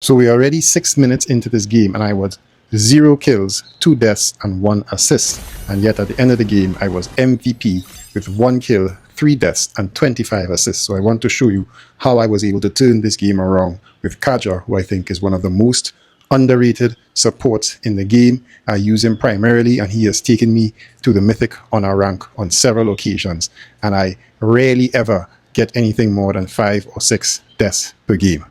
So we're already 6 minutes into this game and I was 0 kills, 2 deaths and 1 assist. And yet at the end of the game, I was MVP with 1 kill, 3 deaths and 25 assists. So I want to show you how I was able to turn this game around with Kaja, who I think is one of the most underrated supports in the game. I use him primarily and he has taken me to the mythic honor rank on several occasions. And I rarely ever get anything more than 5 or 6 deaths per game.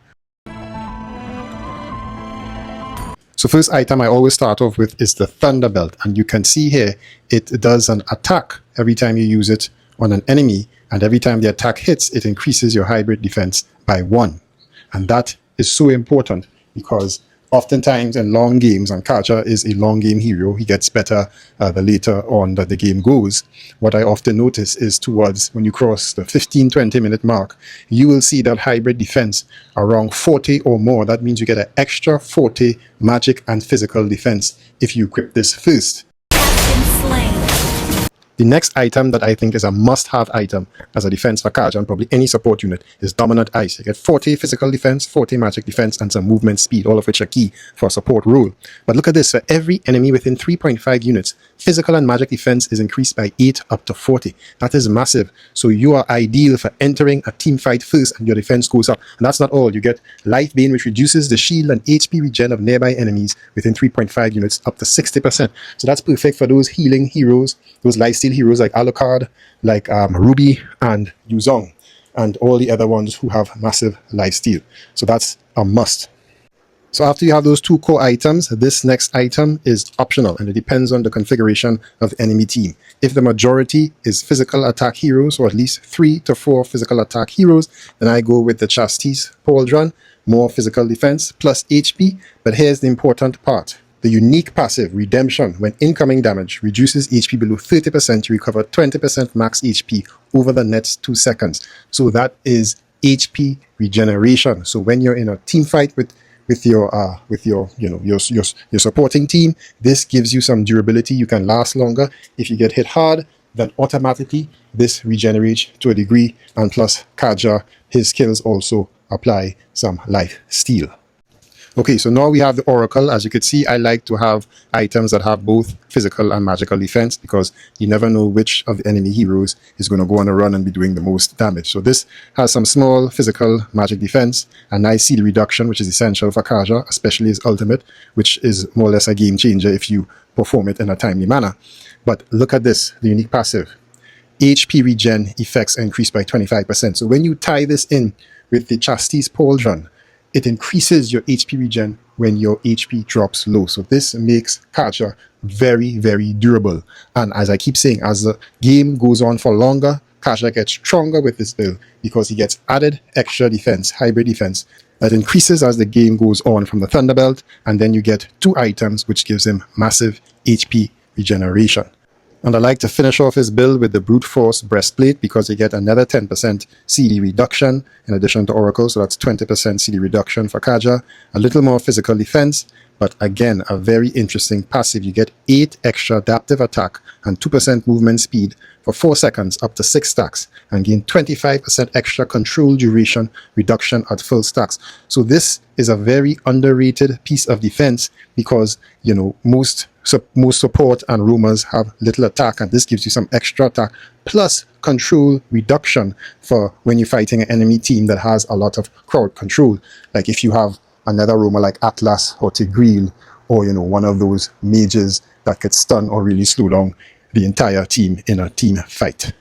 So first item I always start off with is the Thunderbelt, and you can see here it does an attack every time you use it on an enemy, and every time the attack hits it increases your hybrid defense by 1. And that is so important because oftentimes in long games, and Kaja is a long game hero, he gets better the later on that the game goes. What I often notice is towards when you cross the 15-20 minute mark, you will see that hybrid defense around 40 or more. That means you get an extra 40 magic and physical defense if you equip this first. The next item that I think is a must-have item as a defense for Kaja and probably any support unit is Dominant Ice. You get 40 physical defense, 40 magic defense, and some movement speed, all of which are key for a support role. But look at this, for every enemy within 3.5 units, physical and magic defense is increased by 8 up to 40. That is massive. So you are ideal for entering a team fight first and your defense goes up. And that's not all. You get Life Bane, which reduces the shield and HP regen of nearby enemies within 3.5 units up to 60%. So that's perfect for those healing heroes, those lifesteal heroes like Alucard, like Ruby and Yuzong, and all the other ones who have massive lifesteal. So that's a must. So after you have those 2 core items, this next item is optional and it depends on the configuration of the enemy team. If the majority is physical attack heroes, or at least 3 to 4 physical attack heroes, then I go with the Chastise Pauldron, more physical defense plus HP. But here's the important part. The unique passive Redemption, when incoming damage reduces HP below 30%, you recover 20% max HP over the next 2 seconds. So that is HP regeneration. So when you're in a team fight with your supporting team, this gives you some durability. You can last longer. If you get hit hard, then automatically this regenerates to a degree, and plus Kaja, his skills also apply some life steal. Okay, so now we have the Oracle. As you can see, I like to have items that have both physical and magical defense because you never know which of the enemy heroes is going to go on a run and be doing the most damage. So this has some small physical magic defense, a nice CD reduction, which is essential for Kaja, especially his ultimate, which is more or less a game changer if you perform it in a timely manner. But look at this, the unique passive. HP regen effects are increased by 25%. So when you tie this in with the Chastise Pauldron, it increases your HP regen when your HP drops low. So this makes Kaja very, very durable. And as I keep saying, as the game goes on for longer, Kaja gets stronger with this build because he gets added extra defense, hybrid defense, that increases as the game goes on from the Thunderbelt. And then you get 2 items, which gives him massive HP regeneration. And I like to finish off his build with the Brute Force Breastplate because you get another 10% CD reduction in addition to Oracle. So that's 20% CD reduction for Kaja. A little more physical defense, but again, a very interesting passive. You get 8 extra adaptive attack and 2% movement speed for 4 seconds up to 6 stacks, and gain 25% extra control duration reduction at full stacks. So this is a very underrated piece of defense because, you know, most support and roamers have little attack, and this gives you some extra attack plus control reduction for when you're fighting an enemy team that has a lot of crowd control. Like if you have another roamer like Atlas or Tigreal, or, you know, one of those mages that could stun or really slow down the entire team in a team fight.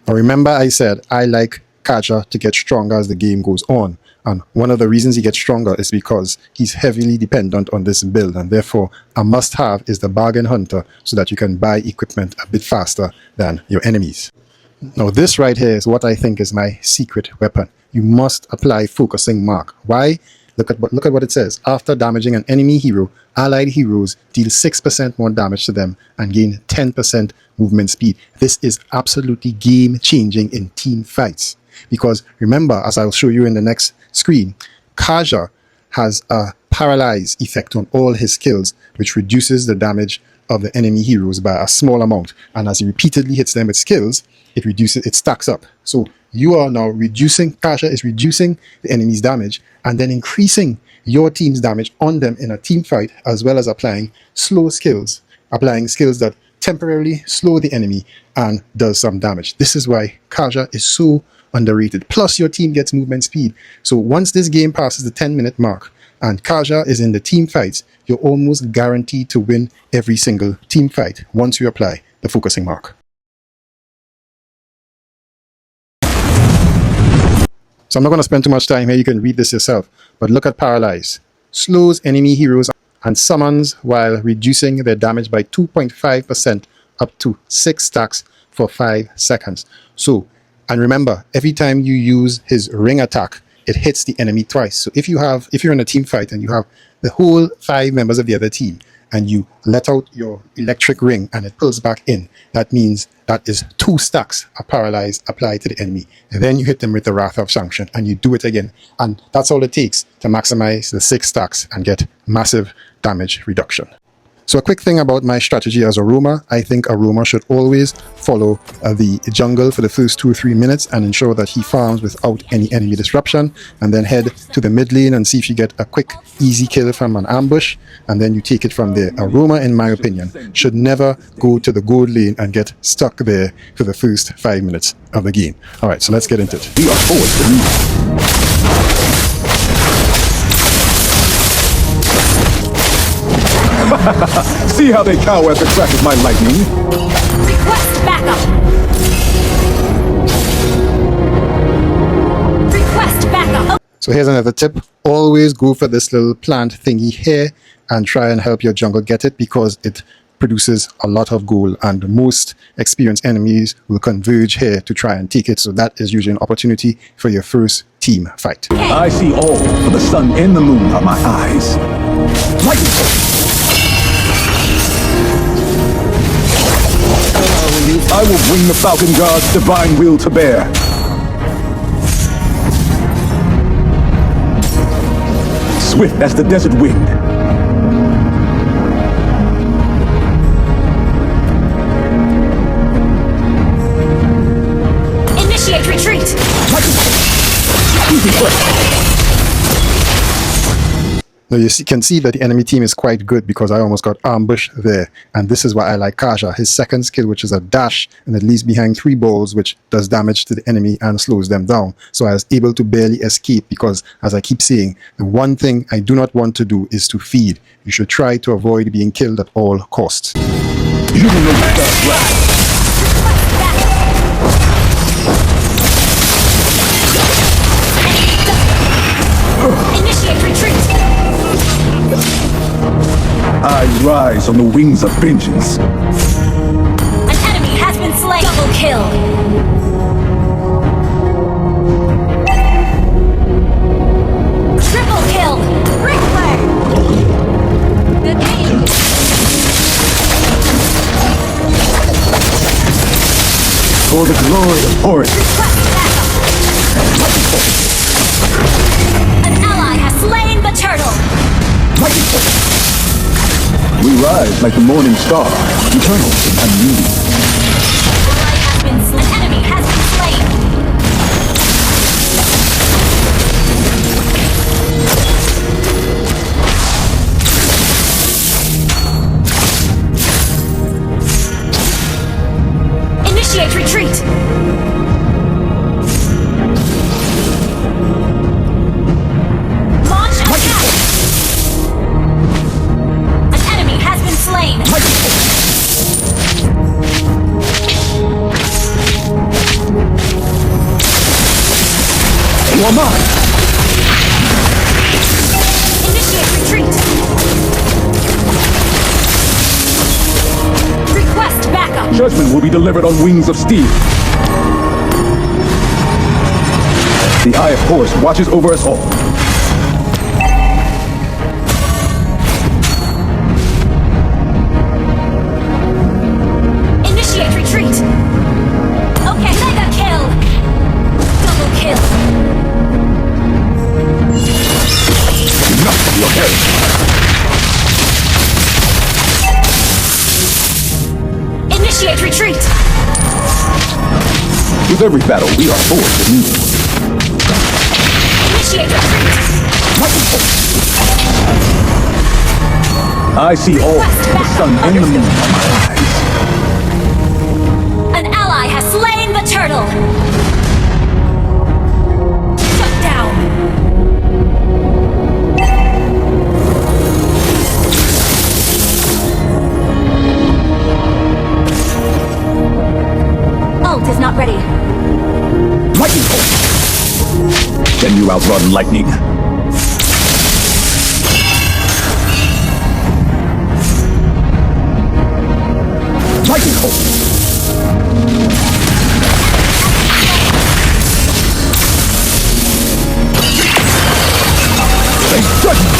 Now remember I said I like Kaja to get stronger as the game goes on, and one of the reasons he gets stronger is because he's heavily dependent on this build, and therefore a must-have is the Bargain Hunter so that you can buy equipment a bit faster than your enemies. Now this right here is what I think is my secret weapon. You must apply Focusing Mark. Why? Look at what it says. After damaging an enemy hero, allied heroes deal 6% more damage to them and gain 10% movement speed. This is absolutely game-changing in team fights. Because remember, as I'll show you in the next screen, Kaja has a paralyze effect on all his skills, which reduces the damage of the enemy heroes by a small amount. And as he repeatedly hits them with skills, it stacks up. So you are now reducing, Kaja is reducing the enemy's damage and then increasing your team's damage on them in a team fight, as well as applying slow skills, applying skills that temporarily slow the enemy and does some damage. This is why Kaja is so underrated. Plus your team gets movement speed. So once this game passes the 10-minute mark and Kaja is in the team fights, you're almost guaranteed to win every single team fight once you apply the focusing mark. So I'm not going to spend too much time here. You can read this yourself. But look at Paralyze. Slows enemy heroes and summons while reducing their damage by 2.5% up to 6 stacks for 5 seconds. So, and remember, every time you use his ring attack, it hits the enemy twice. So if you're in a team fight and you have the whole 5 members of the other team and you let out your electric ring and it pulls back in, that means that is 2 stacks of Paralyze applied to the enemy. And then you hit them with the Wrath of Sanction and you do it again. And that's all it takes to maximize the 6 stacks and get massive damage reduction. So a quick thing about my strategy as a roamer, I think a roamer should always follow the jungle for the first 2 or 3 minutes and ensure that he farms without any enemy disruption, and then head to the mid lane and see if you get a quick easy kill from an ambush, and then you take it from there. A roamer, in my opinion, should never go to the gold lane and get stuck there for the first 5 minutes of the game. Alright, so let's get into it. We are forced to leave. See how they cower at the crack of my lightning? Request backup! Request backup! So here's another tip. Always go for this little plant thingy here and try and help your jungle get it, because it produces a lot of gold and most experienced enemies will converge here to try and take it. So that is usually an opportunity for your first team fight. I see all, for the sun and the moon are my eyes. Lightning! I will bring the Falcon Guard's divine will to bear. Swift as the desert wind. Initiate retreat! Easy quick. Now you can see that the enemy team is quite good because I almost got ambushed there. And this is why I like Kaja. His second skill, which is a dash, and it leaves behind 3 balls, which does damage to the enemy and slows them down. So I was able to barely escape because, as I keep saying, the one thing I do not want to do is to feed. You should try to avoid being killed at all costs. You will know that well. Initiate retreat! I rise on the wings of vengeance. An enemy has been slain! Double kill! Triple kill! Replay! Good game! For the glory of Horus. Request backup! An ally has slain the turtle! We rise like the morning star, eternal and unity. Ally has been slain. An enemy has been slain! Initiate retreat! Launch attack! An enemy has been slain! You are mine! Initiate retreat! Request backup! Judgment will be delivered on wings of steel. The Eye of Horus watches over us all. Initiate retreat! Okay, mega kill! Double kill! Enough of your head. Initiate retreat! With knows every battle we are forced to meet. Initiate retreat. I see all the sun and the moon on my eyes. An ally has slain the turtle. Shut down. Ult is not ready. Lightning bolt. Can you outrun lightning? Lightning bolt. Face judgment.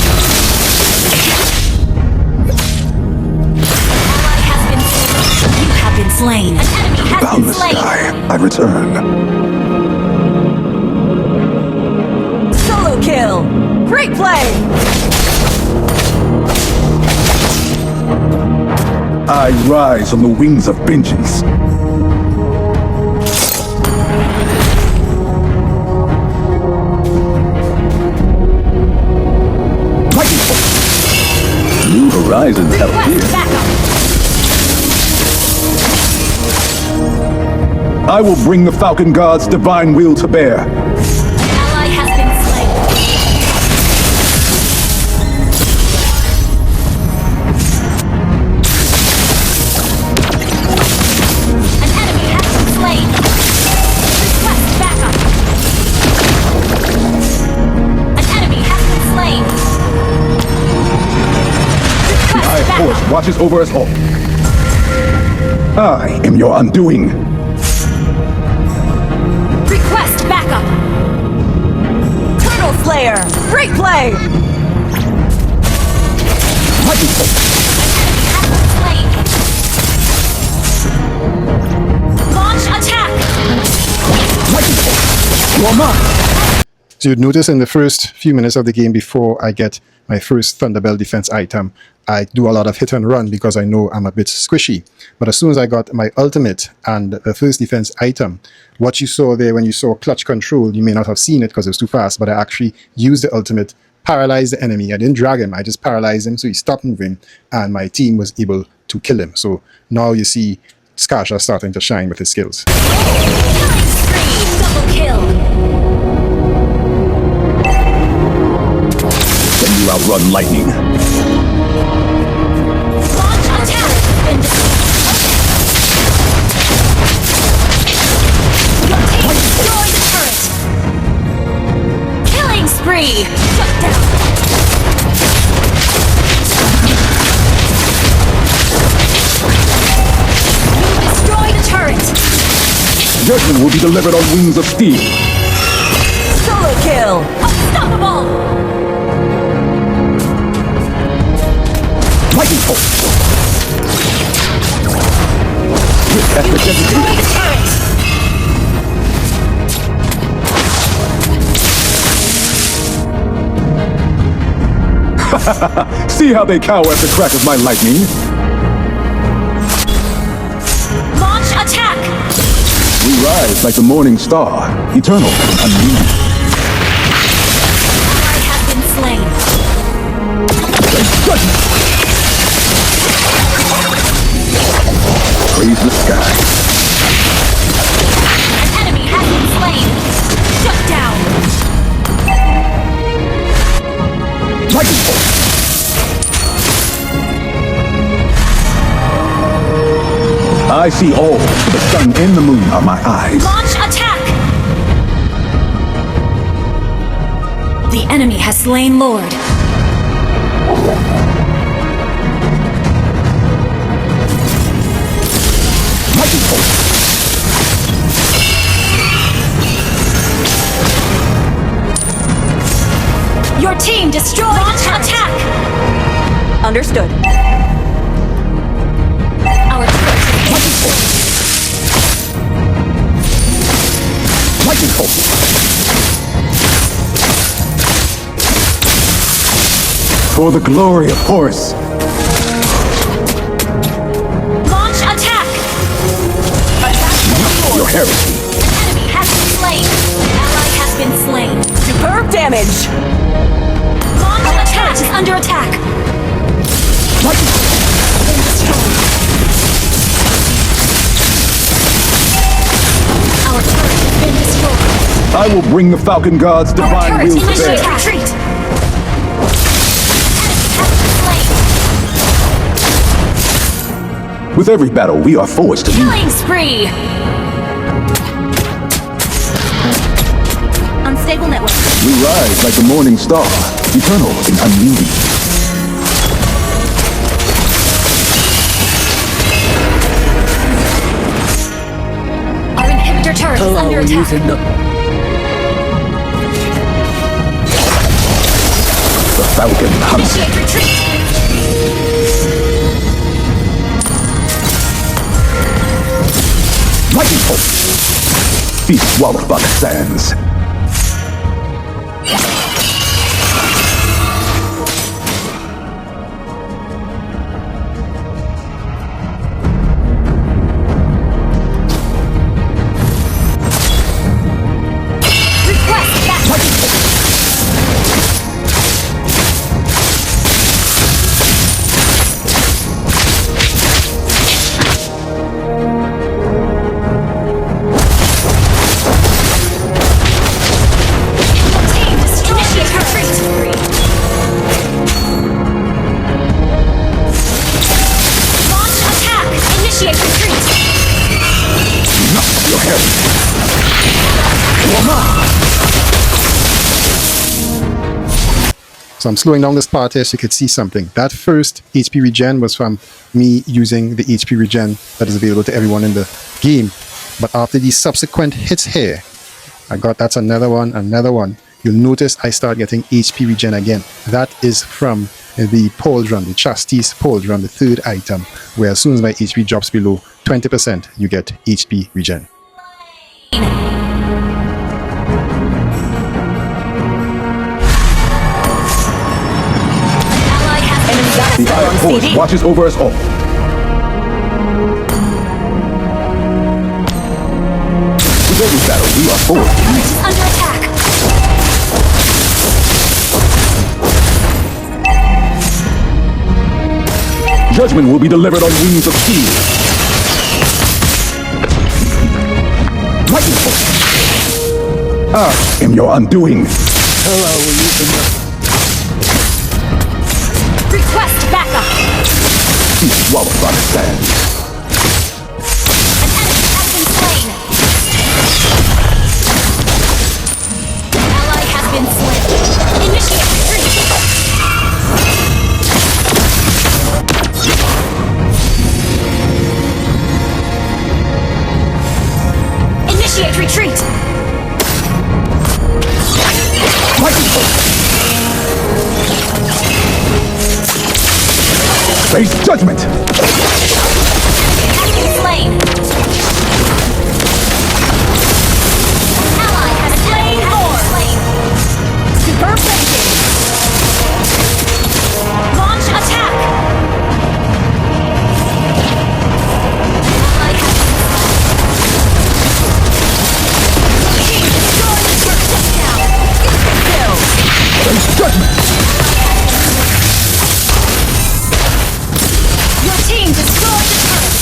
Ally has been slain. You have been slain. An enemy has been Boundless slain. sky, I return. Solo kill! Great play! I rise on the wings of vengeance. Lightning bolt. New horizons have Request appeared. backup. I will bring the Falcon God's divine will to bear. An ally has been slain. An enemy has been slain. Request backup. An enemy has been slain. The Eye Request of Horus backup. watches over us all. I am your undoing. Request backup. Turtle Slayer! Great play! Lightning bolt. An enemy has been slain. Launch attack. Lightning bolt. You are mine. So you'd notice in the first few minutes of the game before I get my first Thunderbell defense item, I do a lot of hit and run because I know I'm a bit squishy. But as soon as I got my ultimate and the first defense item, what you saw there when you saw clutch control, you may not have seen it because it was too fast, but I actually used the ultimate, paralyzed the enemy. I didn't drag him, I just paralyzed him so he stopped moving and my team was able to kill him. So now you see Kaja starting to shine with his skills. Killing spree. Double kill. Can you outrun lightning? Launch attack. Your team destroyed the turret. Killing spree. Shut down. You destroyed the turret. Judgment will be delivered on wings of steel. Solo kill! Unstoppable. Lightning bolt. With epic Destroy execution. the turret. See how they cower at the crack of my lightning. Launch attack. We rise like the morning star, eternal and unlimited. Ally has been slain. Judgment. Praise the sky. An enemy has been slain. Shut down. Lightning bolt. I see all, for the sun and the moon are my eyes. Launch attack. The enemy has slain Lord. Lightning bolt. Your team destroyed. Launch attack. Understood. Our turret is Lightning bolt. For the glory of Horus. launch attack. Your heresy. Enemy damage. Launch attack is under attack. Our turret has been destroyed. I will bring the Falcon God's divine Turret will to initiate bear. retreat. Enemy has been slain. With every battle, we are forged to Killing spree. Unstable network. We rise like the morning star, eternal and unending. Our inhibitor turret is under attack. The Falcon hunts. Initiate retreat. Lightning bolt. Be swallowed by the sands. Request backup. Team, initiate retreat. Launch attack. Initiate retreat. Knock your head. So I'm slowing down this part here so you could see something. That first HP regen was from me using the HP regen that is available to everyone in the game. But after these subsequent hits here, that's another one. You'll notice I start getting HP regen again. That is from the pauldron, the chastis pauldron, the third item, where as soon as my HP drops below 20%, you get HP regen. Ally has been The Iron Force CD. watches over us all. With every battle, we are forged. turret is under attack. Judgment will be delivered on wings of steel. Lightning bolt. I am your undoing. Request backup. Be swallowed by the sands. An enemy has been slain. Ally has been slain. Initiate retreat. Initiate retreat. Lightning bolt. Face judgment. Has been slain. Ally has slain. Superb thinking. Launch attack. Ally has been slain. Team, destroy the turret. Down. Kill. Face judgment. Your team destroyed the turret.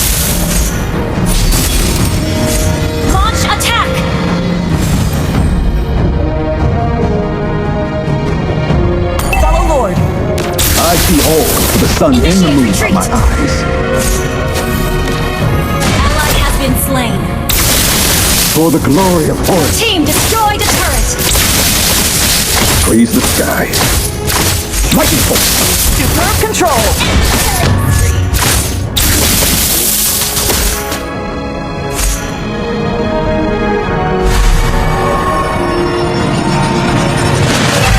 Launch attack. Follow Lord. I see all for the sun and the moon of my eyes. Ally has been slain. For the glory of Horus, Team destroyed the turret. praise the sky. Lightning bolt. Superb control.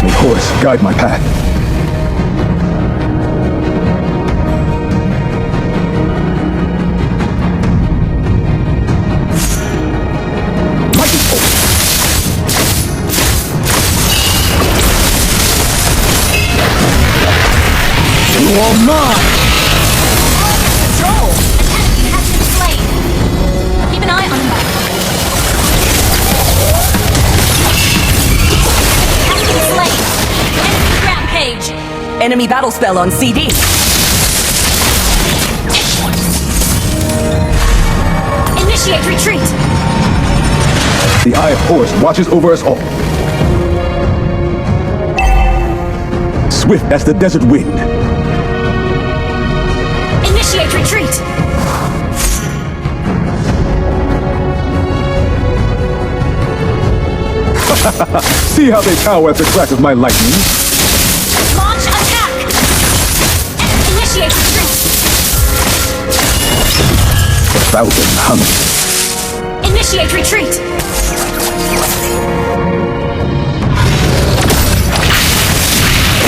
May Horus guide my path. Lightning bolt. You are mine. Control. An enemy has been slain. Keep an eye on him. Has been slain. Enemy battle spell on CD. Initiate retreat. The Eye of Horus watches over us all. Swift as the desert wind. Initiate retreat. See how they cower at the crack of my lightning? Launch attack. Initiate retreat. The Falcon hunts. Initiate retreat.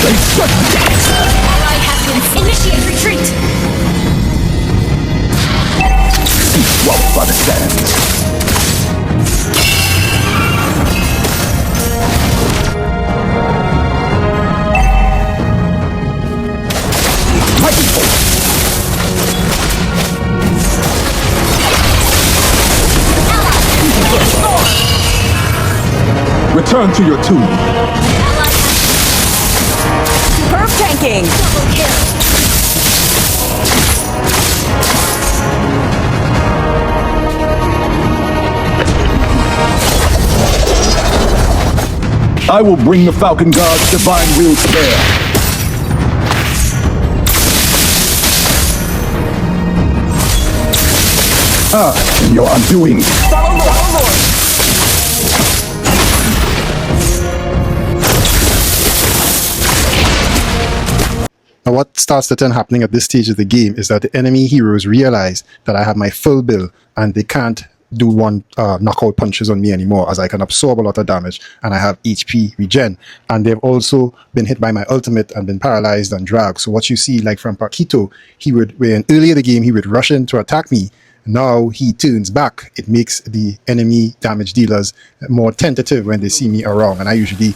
They shut me. Ally has been. Initiate retreat. Be swallowed by the sands. Mighty Horse. Return to your tomb. Ally has Superb tanking. double kill. I will bring the Falcon God's divine will to bear. And your undoing. Follow Lord. Now what starts to turn happening at this stage of the game is that the enemy heroes realize that I have my full bill and they can't do one knockout punches on me anymore, as I can absorb a lot of damage and I have HP regen. And they've also been hit by my ultimate and been paralyzed and dragged. So what you see, like from Paquito, when earlier in the game he would rush in to attack me. Now he turns back. It makes the enemy damage dealers more tentative when they see me around, and I usually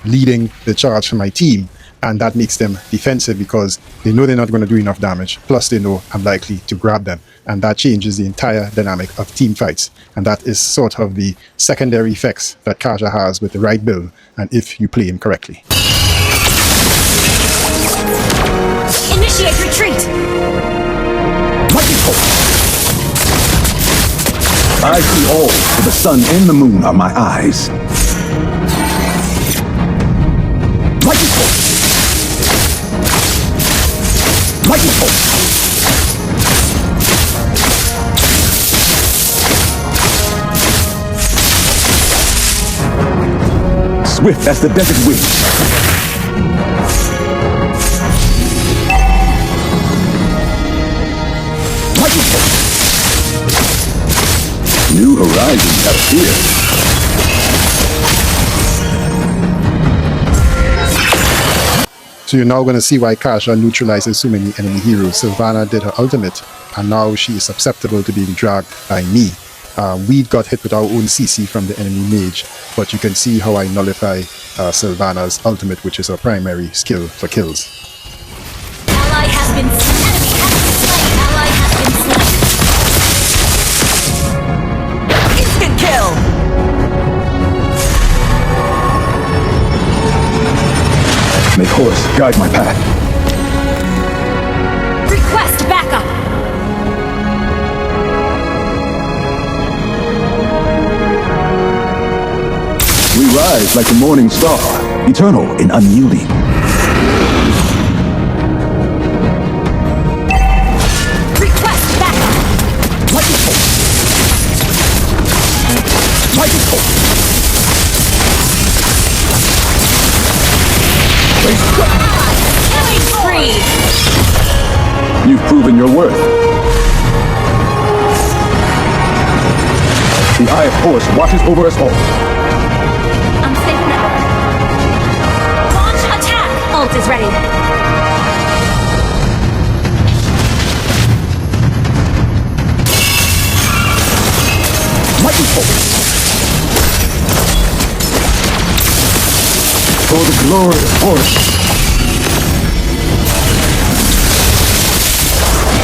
leading the charge for my team, and that makes them defensive because they know they're not going to do enough damage, plus they know I'm likely to grab them, and that changes the entire dynamic of team fights. And that is sort of the secondary effects that Kaja has with the right build and if you play him correctly. Initiate retreat. Mighty Horse. I see all, for the sun and the moon are my eyes. Mighty Horse. Mighty Horse. Swift as the desert wind. Mighty Horse. New horizons have appeared. So you're now going to see why Kaja neutralizes so many enemy heroes. Sylvana did her ultimate, and now she is susceptible to being dragged by me. We got hit with our own CC from the enemy mage, but you can see how I nullify Sylvana's ultimate, which is her primary skill for kills. Ally has been enemy has been slain. Ally has been slain. Instant kill. May Horus guide my path. Request backup. We rise like the morning star, eternal and unyielding. Request backup. Mighty Horus. Mighty Horus. Killing spree. You've proven your worth. The Eye of Horus watches over us all. I'm safe now. Launch attack. Ult is ready. Mighty Horus. For the glory of Horus.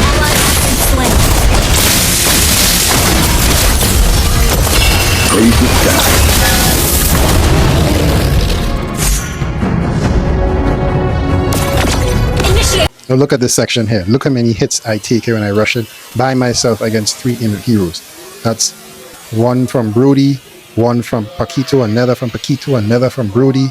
Ally has been slain. Praise the sky. Now look at this section here. Look how many hits I take here when I rush it by myself against 3 heroes. That's one from Brody, one from Paquito, another from Paquito, another from Brody,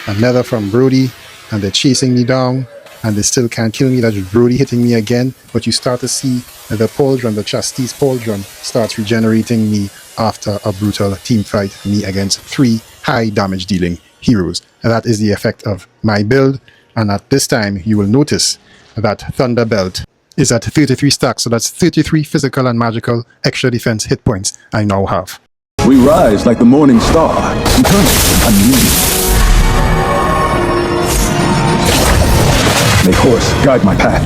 another from Brody, and they're chasing me down, and they still can't kill me. That's Brody hitting me again. But you start to see the pauldron, the Chasti's pauldron, starts regenerating me after a brutal team fight, me against 3 high damage dealing heroes. And that is the effect of my build. And at this time, you will notice that Thunder Belt is at 33 stacks. So that's 33 physical and magical extra defense hit points I now have. We rise like the morning star, eternal and unlimited. May horse guide my path.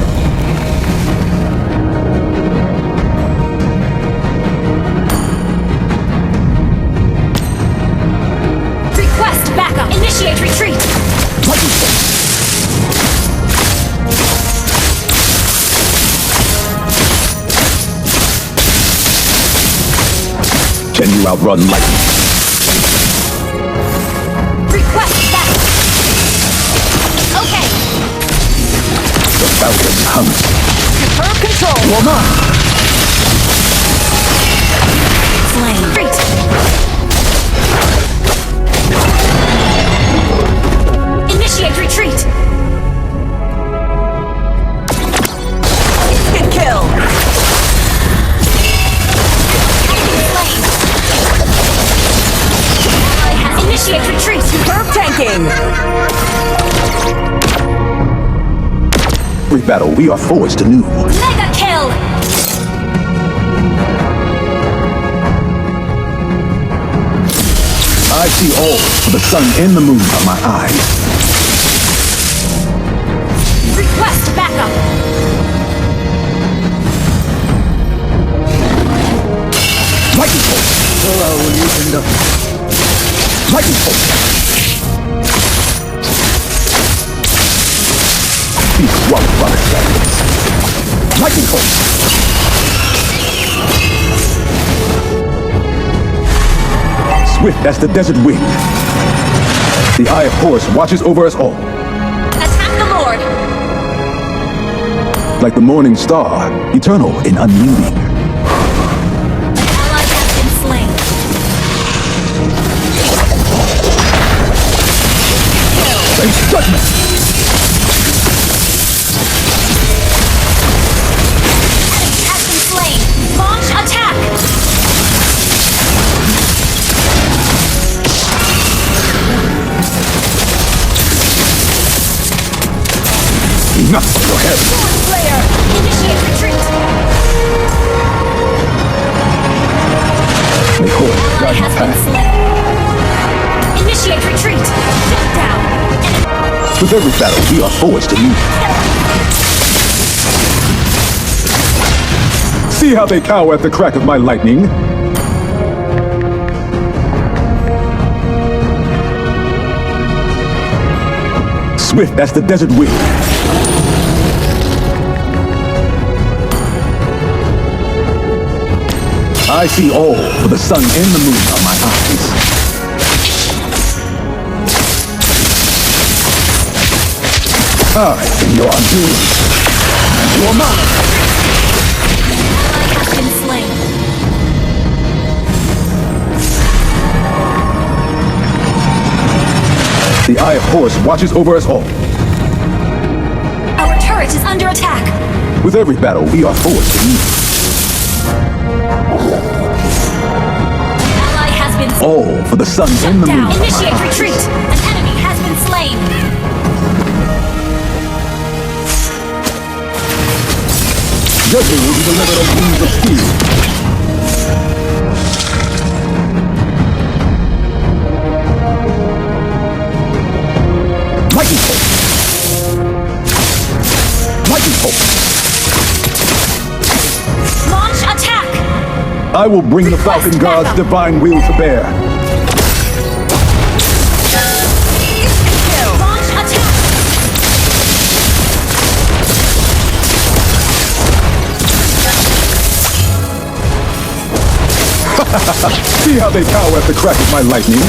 Request backup. Initiate retreat. Can you outrun lightning? Request backup. Okay. The falcon hunts. Superb control. You're mine. Flame. Retreat. Initiate retreat. Instant kill. Initiate retreat! Superb tanking! Every battle we are forged anew. Mega kill! I see all, for the sun and the moon are my eyes. Request backup! Lightning bolt! Lightning bolt! Be swallowed by the dragons. Lightning bolt! Swift as the desert wind. The eye of Horus watches over us all. Attack the Lord! Like the morning star, eternal and unending. Ally has been slain. Face judgment! Enemy has been slain. Launch attack! Enough of your head! Sword Slayer! Initiate retreat! May Horus Ally guide my has been path. slain. Initiate retreat! Shut down! With every battle, we are forged anew. See how they cower at the crack of my lightning? Swift as the desert wind. I see all, for the sun and the moon are my eyes. I am your undoing. You are mine. Ally has been slain. The eye of Horus watches over us all. Our turret is under attack. With every battle, we are forged anew. Ally has been slain. All for the sun and the moon. Down. are my Initiate eyes. retreat. An enemy has been slain. Judgment will be delivered on wings of steel. Lightning bolt. Lightning bolt. Launch attack. I will bring the Falcon God's divine will to bear. Launch attack. See how they cower at the crack of my lightning?